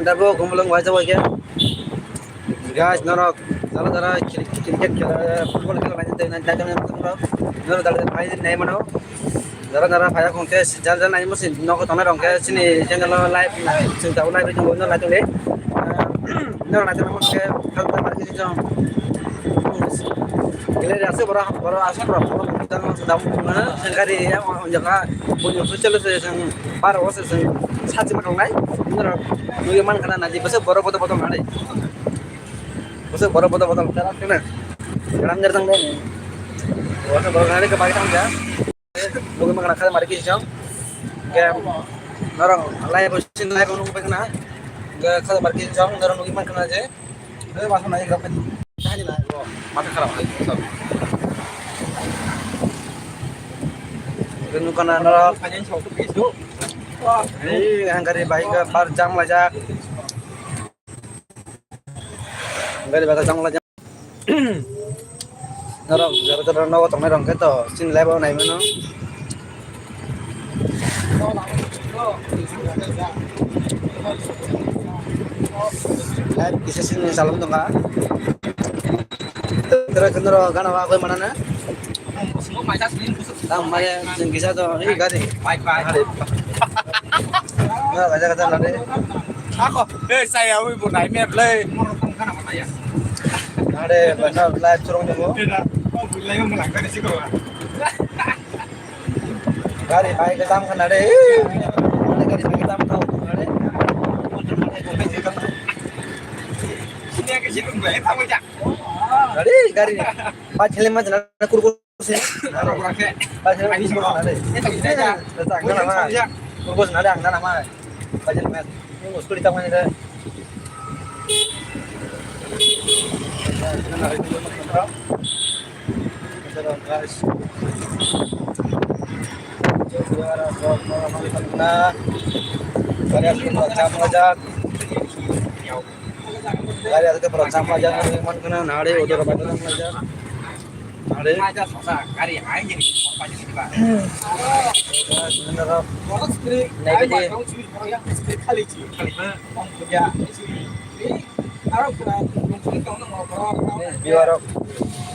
Dabo gumulong wajah wajah. Guys, norok. Salah salah cricket football खेला मैंने तो नहीं जाते मैंने तुम लोग नॉर दाल भाई नहीं मनो जरा जरा भाई को के जरा जरा नहीं मुझे नौको तो ना रंग के सिनी चैनल लाइव चिंता उलाइव जो बोलना लाइव ले नॉर ना तो मुझे कल तक मार के जो gila rasa baru asal baru kita sudah mana sengkari ya jaga punya social sesang baru sesang saji macam lain bener bagaimana karena nanti besok baru foto-foto ada besok baru foto-foto cara kena sekarang jarang deh besok baru ada kebagi tang ya bagaimana kada mari kisah kayak orang lain posisi lain kalau nunggu kena gak kada mari kisah orang nunggu gimana kena aja masuk naik berapa Hanya lah, mata kerap lagi. Kenu kana nara panjang satu pisu. Ini hangkari baik ke bar jam aja. Hangkari baik jam aja. Nara gara-gara nawa tong merong keto sin level naik mana? Live kisah sin salam tuh nggak? Terus kenapa karena aku mana na? Tang maya kisah tuh ini gadi. Baik. Nah, kata nanti. Ako, saya ibu naik map le. Ada bahasa live curung jago. Gadi baik ketam kan ada. Gadi baik ketam kau ada. Ini yang kecil gue, tahu aja. Gadi pas helmet na kurus sih. Pas helmet ini kurus ada. Ini tak bisa aja. Datang nama. Kurus ada angna nama. Pas helmet. Ini muskul di tangan ini. Guys. Juara malam karya program ngajak karya itu program ngajak memang kena nari udah kebetulan ngajak nari Aja susah, kari aja nih, apa aja sih pak? sebenarnya Naik deh. Kali sih, kali. Ya. biar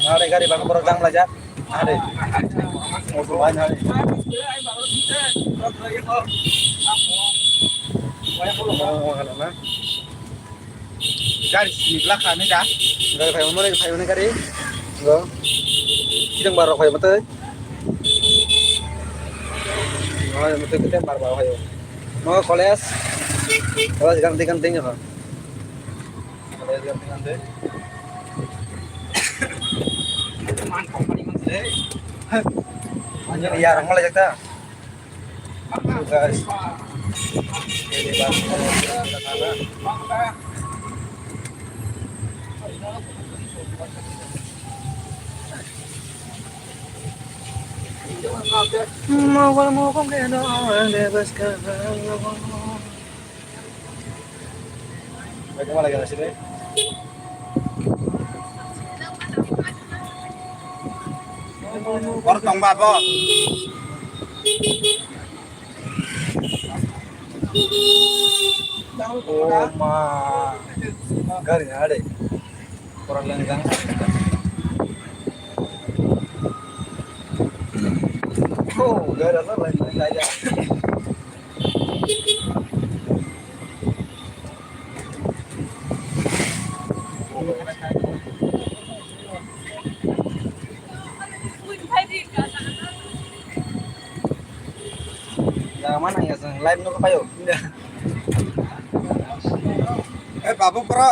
nari kari bang program ngajak nari mau banyak nari Garis di belakang ini dah. nggak kayak mana kari nggak kita baru kayak betul oh yang betul kita baru kayak mau koles ganti-gantinya kan koles ganti-ganti Mantap paling mantap. anjir iya orang malah jakta guys ini bang mau kong kena bebaskan baik lagi nasi deh Portong bapo. oh ma garing ada orang langgang oh gara apa lain aja yang mana ya live nu kayo Babu pro.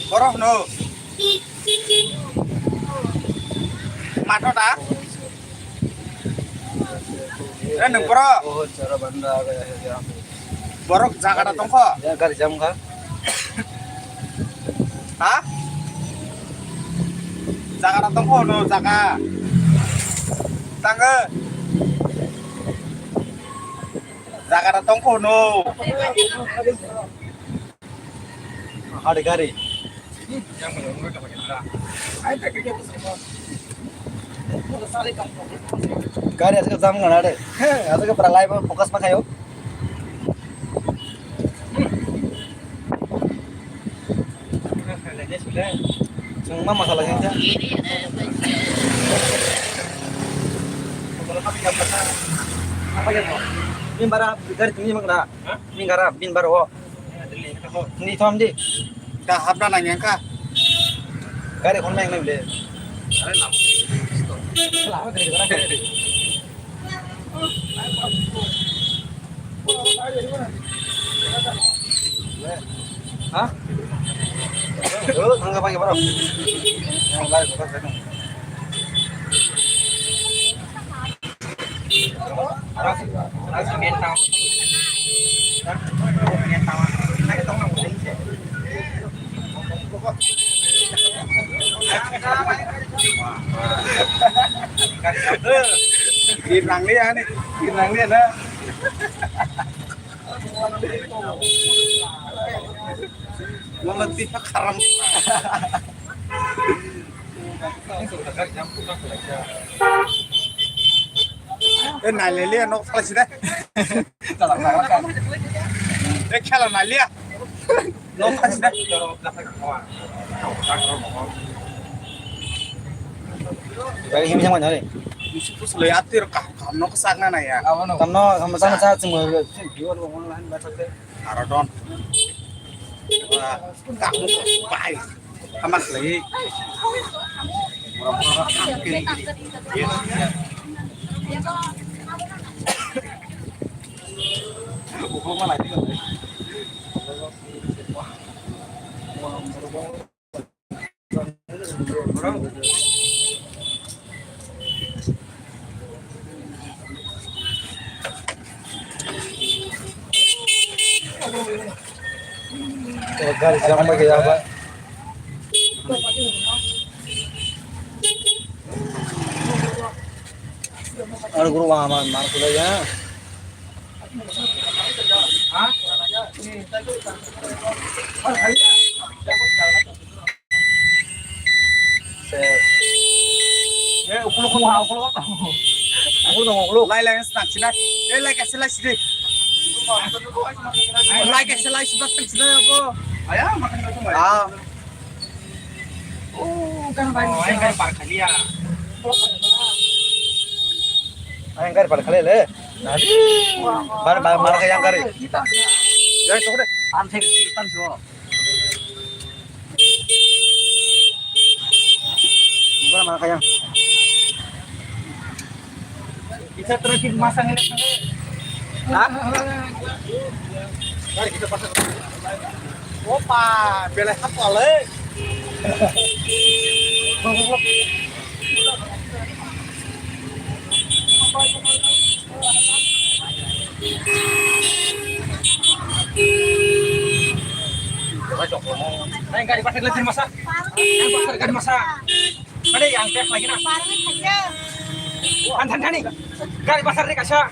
Pro no. Mato ta? Neng pro. oh cara banda kayak ya Borok Jakarta tongko. ya kali jam kan Hah? Jakarta tongko no Jaka. Tangga. Jakarta tongko no. ada gari Yang menurut kamu kita. gari asal jam kan ada asal ke live fokus pakai yo Semua masalahnya aja. Apa gitu? Bin bara dari tinggi mangga. Bin gara bin baro. Ni thom di. Dah habla nanya kah? Gari kon mang nang le. Lama dari gara. Hah? Tangga pakai baro. Yang lain bukan. Ginang dia nih, ginang dia nah. Meletih karam. Này lấy lia nó phải gì đấy? Đấy kia là này lia. Nó phải gì đấy? Bagi him sama nyari. Lấy ati rồi cả nó sang này à? Kam no sama sama semua jual ngomong lain baca teh. Aradon. Kamu bay. Amat lấy. Bukan mana itu? Garis yang bagi apa? Ada guru wah mar kuda ya. Hah? Lai lai snack sini. Lai ke selai sini. Lai ke selai sebelah sini apa? Ayah makan itu mbak. Ah. Kan banyak. Kan park kali ya. Ayang kari pada kali le. Bar kayang kari. Ya itu deh. Anjing kita semua. Bukan mana kayang. Bisa terusin masang ini. Hah? Mari kita pasang. Opa, bela apa le? Nah, enggak dipasang lagi masak. Yang pasar kan masak. Ada yang teh lagi nak. Antan nih. Enggak di pasar nih kasih.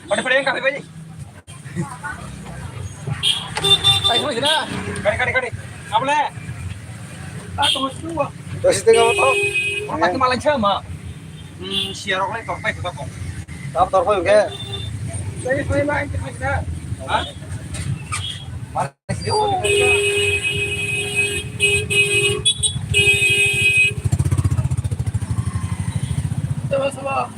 Pada yang kafe aja. Ayo sudah. Kari. Apa le? Tunggu dulu. Terus itu kamu tahu? Orang pakai malan cema. Siarok le torpai kita kok. Tahu tahu juga. Saya main kita. Hah? Manis dia. Coba.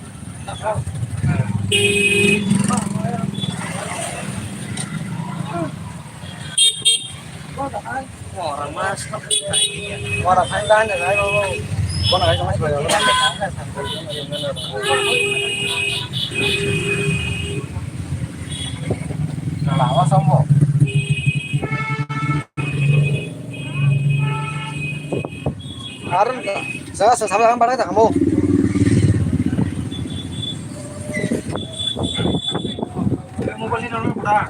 Orang mas, Orang pandan ya, ayo. Kau nak kau masih bayar? Lawa sama. Arun, saya sama pada kita kamu. mau beli dulu udah.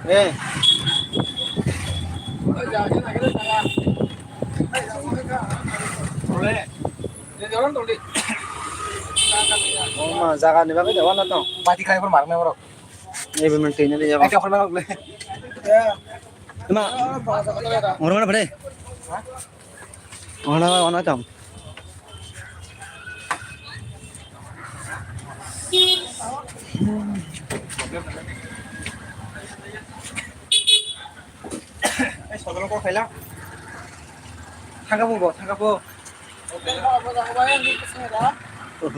Boleh. Jadi orang tuh di. Oh, mah jangan nih bang, jangan nonton. Mati kaya permarme bro. Ini pementingnya nih ya bang. Ay, ako na boleh. Ya. Cuma, orang mana pada? Mana jam? সদর কো খাইলা থাকাবো থাকাবো Oh,